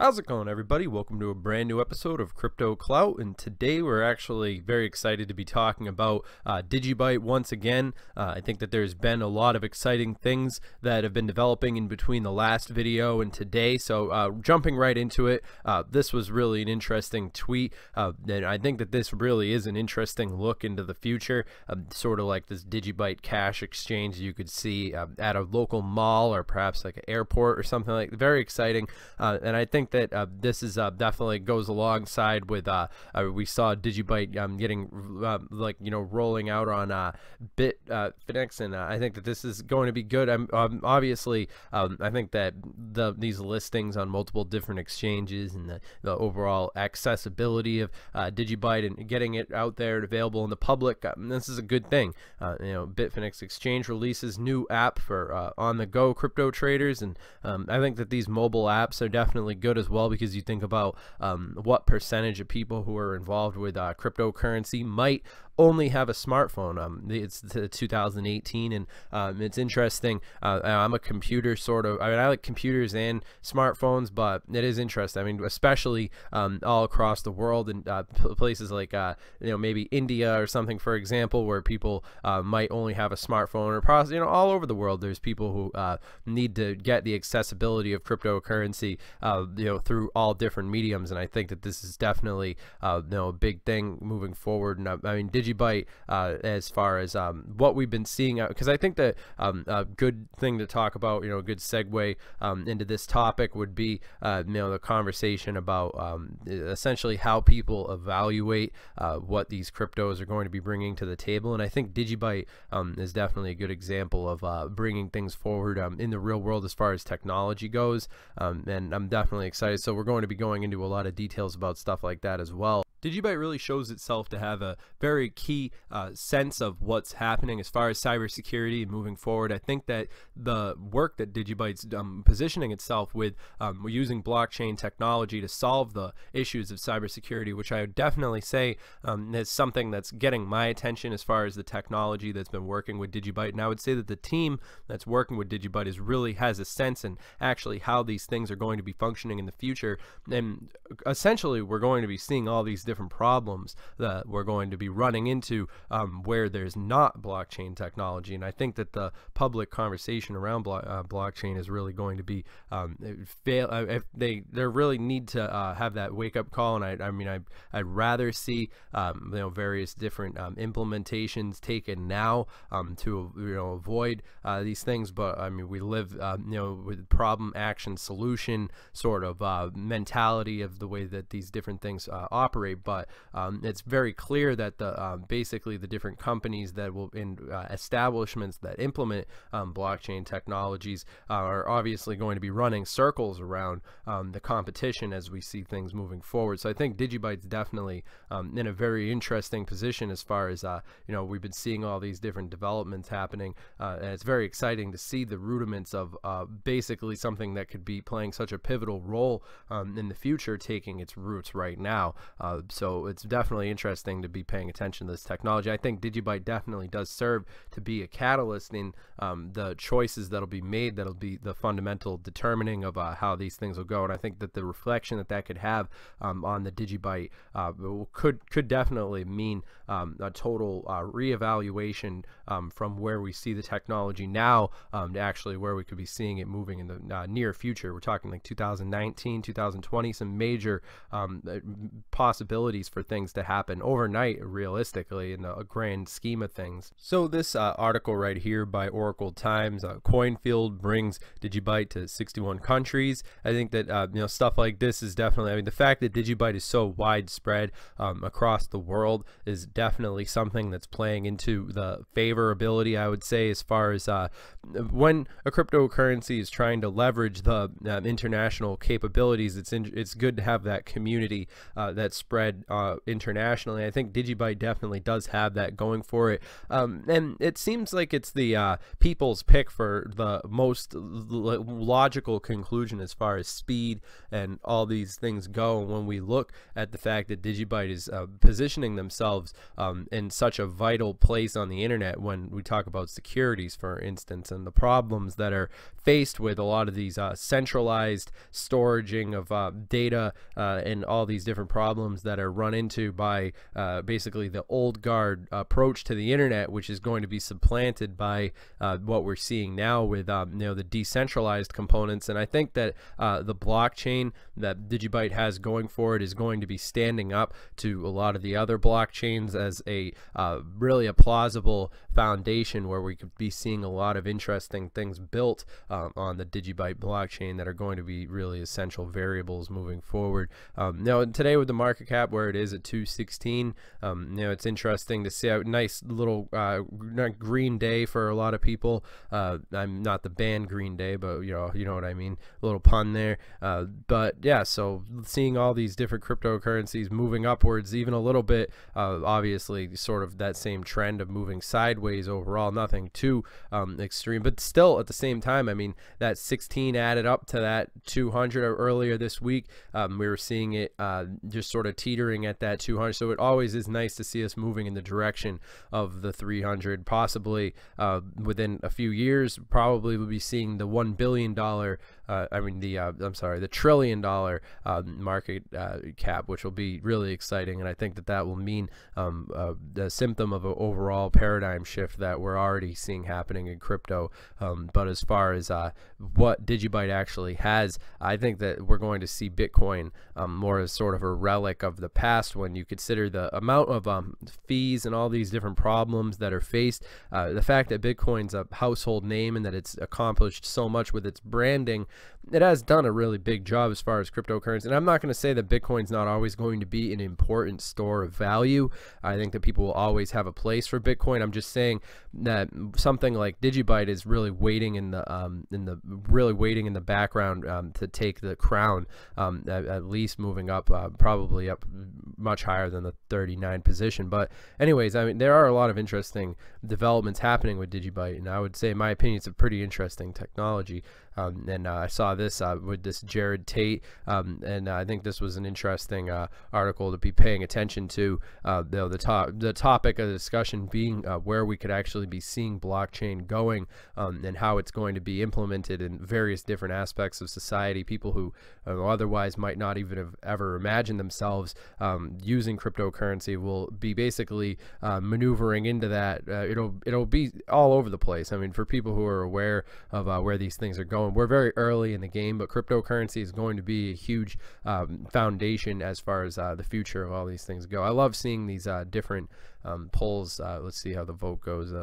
How's it going, everybody? Welcome to a brand new episode of Crypto Clout, and today we're actually very excited to be talking about DigiByte once again. I think that there's been a lot of exciting things that have been developing in between the last video and today, so jumping right into it, this was really an interesting tweet, and I think that this really is an interesting look into the future, sort of like this DigiByte cash exchange you could see at a local mall or perhaps like an airport or something like that. Very exciting, and I think that this is definitely goes alongside with we saw DigiByte getting rolling out on Bitfinex, and I think that this is going to be good. Obviously I think that these listings on multiple different exchanges and the overall accessibility of DigiByte and getting it out there and available in the public, this is a good thing. Bitfinex exchange releases new app for on-the-go crypto traders, and I think that these mobile apps are definitely good as well, because you think about what percentage of people who are involved with cryptocurrency might only have a smartphone. It's 2018, and it's interesting. I'm a computer sort of, I like computers and smartphones, but it is interesting. I mean, especially all across the world, and places like maybe India or something, for example, where people might only have a smartphone, or possibly all over the world there's people who need to get the accessibility of cryptocurrency through all different mediums, and I think that this is definitely a big thing moving forward. And I mean, DigiByte, as far as what we've been seeing, because I think that a good thing to talk about, a good segue into this topic would be the conversation about essentially how people evaluate what these cryptos are going to be bringing to the table. And I think DigiByte is definitely a good example of bringing things forward in the real world as far as technology goes, and I'm definitely excited. So we're going to be going into a lot of details about stuff like that as well. DigiByte really shows itself to have a very key sense of what's happening as far as cybersecurity and moving forward. I think that the work that DigiByte's positioning itself with using blockchain technology to solve the issues of cybersecurity, which I would definitely say is something that's getting my attention as far as the technology that's been working with DigiByte. And I would say that the team that's working with DigiByte really has a sense in actually how these things are going to be functioning in the future. And essentially, we're going to be seeing all these different problems that we're going to be running into where there's not blockchain technology. And I think that the public conversation around blockchain is really going to be if they really need to have that wake-up call. And I'd rather see various different implementations taken now to avoid these things. But I mean, we live with problem, action, solution sort of mentality of the way that these different things operate. But it's very clear that the basically the different companies that will establishments that implement blockchain technologies are obviously going to be running circles around the competition as we see things moving forward. So I think DigiByte's definitely in a very interesting position as far as we've been seeing all these different developments happening, and it's very exciting to see the rudiments of basically something that could be playing such a pivotal role in the future taking its roots right now. So it's definitely interesting to be paying attention to this technology. I think DigiByte definitely does serve to be a catalyst in the choices that'll be made, that'll be the fundamental determining of how these things will go. And I think that the reflection that could have on the DigiByte could definitely mean a total reevaluation from where we see the technology now to actually where we could be seeing it moving in the near future. We're talking like 2019, 2020, some major possibilities for things to happen overnight, realistically, in the grand scheme of things. So this article right here by Oracle Times, Coinfield brings DigiByte to 61 countries. I think that stuff like this is definitely, I mean, the fact that DigiByte is so widespread across the world is definitely something that's playing into the favorability, I would say, as far as when a cryptocurrency is trying to leverage the international capabilities. It's good to have that community that's spread spread internationally. I think DigiByte definitely does have that going for it, and it seems like it's the people's pick for the most logical conclusion as far as speed and all these things go. When we look at the fact that DigiByte is positioning themselves in such a vital place on the internet, when we talk about securities, for instance, and the problems that are faced with a lot of these centralized storaging of data and all these different problems that are run into by basically the old guard approach to the internet, which is going to be supplanted by what we're seeing now with the decentralized components. And I think that the blockchain that DigiByte has going for it is going to be standing up to a lot of the other blockchains as a really a plausible foundation where we could be seeing a lot of interesting things built on the DigiByte blockchain that are going to be really essential variables moving forward. Now today with the market cap where it is at 216, it's interesting to see a nice little green day for a lot of people. I'm not the band Green Day, but you know what I mean, a little pun there. But yeah, so seeing all these different cryptocurrencies moving upwards even a little bit, obviously sort of that same trend of moving sideways overall, nothing too extreme, but still at the same time, I mean, that 16 added up to that 200 earlier this week. We were seeing it just sort of teetering at that 200, so it always is nice to see us moving in the direction of the 300. Possibly within a few years, probably we'll be seeing the $1 billion the $1 trillion market cap, which will be really exciting, and I think that that will mean the symptom of an overall paradigm shift that we're already seeing happening in crypto. But as far as what DigiByte actually has, I think that we're going to see Bitcoin more as sort of a relic of the past when you consider the amount of fees and all these different problems that are faced. The fact that Bitcoin's a household name and that it's accomplished so much with its branding, it has done a really big job as far as cryptocurrency. And I'm not going to say that Bitcoin's not always going to be an important store of value. I think that people will always have a place for Bitcoin. I'm just saying that something like DigiByte is really waiting in the background to take the crown, at least moving up, probably up much higher than the 39 position. But anyways, I mean, there are a lot of interesting developments happening with DigiByte, and I would say, in my opinion, it's a pretty interesting technology. And I saw this with this Jared Tate, and I think this was an interesting article to be paying attention to. The topic of the discussion being where we could actually be seeing blockchain going, and how it's going to be implemented in various different aspects of society. People who otherwise might not even have ever imagined themselves using cryptocurrency will be basically maneuvering into that. It'll be all over the place. I mean, for people who are aware of where these things are going, we're very early in the game, but cryptocurrency is going to be a huge foundation as far as the future of all these things go. I love seeing these different polls. Let's see how the vote goes.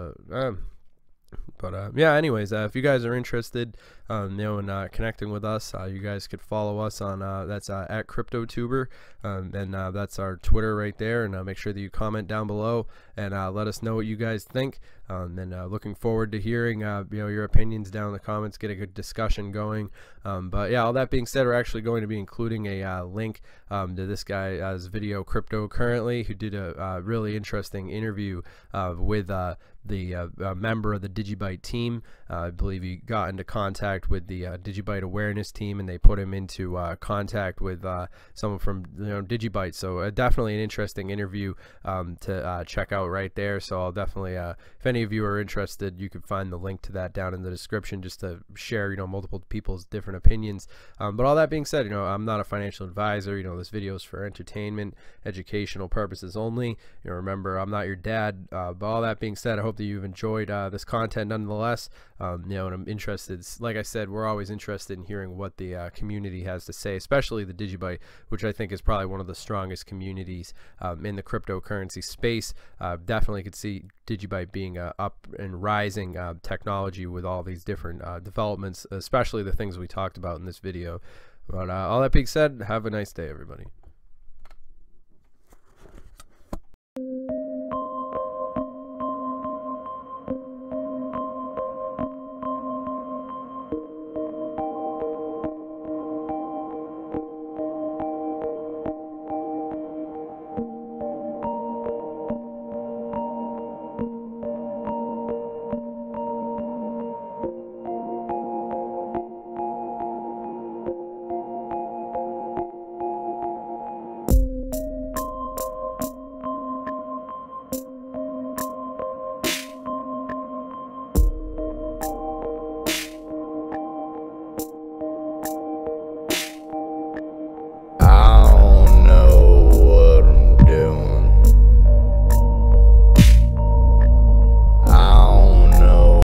Yeah, anyways, if you guys are interested in connecting with us, you guys could follow us on that's at CryptoTuber, and that's our Twitter right there, and make sure that you comment down below and let us know what you guys think. And looking forward to hearing your opinions down in the comments, get a good discussion going. But yeah, all that being said, we're actually going to be including a link to this guy's video, CryptoCurrently, who did a really interesting interview with the member of the DigiByte team. I believe he got into contact with the DigiByte awareness team, and they put him into contact with someone from DigiByte. So definitely an interesting interview to check out right there. So I'll definitely, if any of you are interested, you can find the link to that down in the description, just to share multiple people's different opinions. But all that being said, I'm not a financial advisor. This video is for entertainment, educational purposes only. Remember, I'm not your dad. But all that being said, I hope that you've enjoyed this content nonetheless. And I'm interested, like I said, we're always interested in hearing what the community has to say, especially the DigiByte, which I think is probably one of the strongest communities in the cryptocurrency space. Definitely could see DigiByte being up and rising technology with all these different developments, especially the things we talked about in this video. But all that being said, have a nice day, everybody.